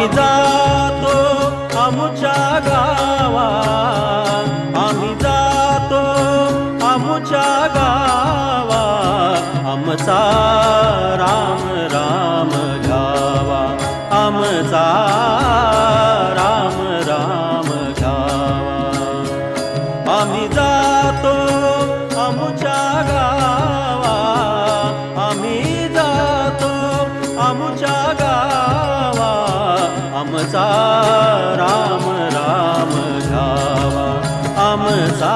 आम्ही जातो आमुच्या गावा, आम्ही जातो आमुच्या गावा, आमचा राम राम घ्यावा, आमचा राम राम घ्यावा। आम्ही जातो आमुच्या गावा, आम्ही जातो आमुच्या गावा, आमचा राम राम घ्यावा, आमचा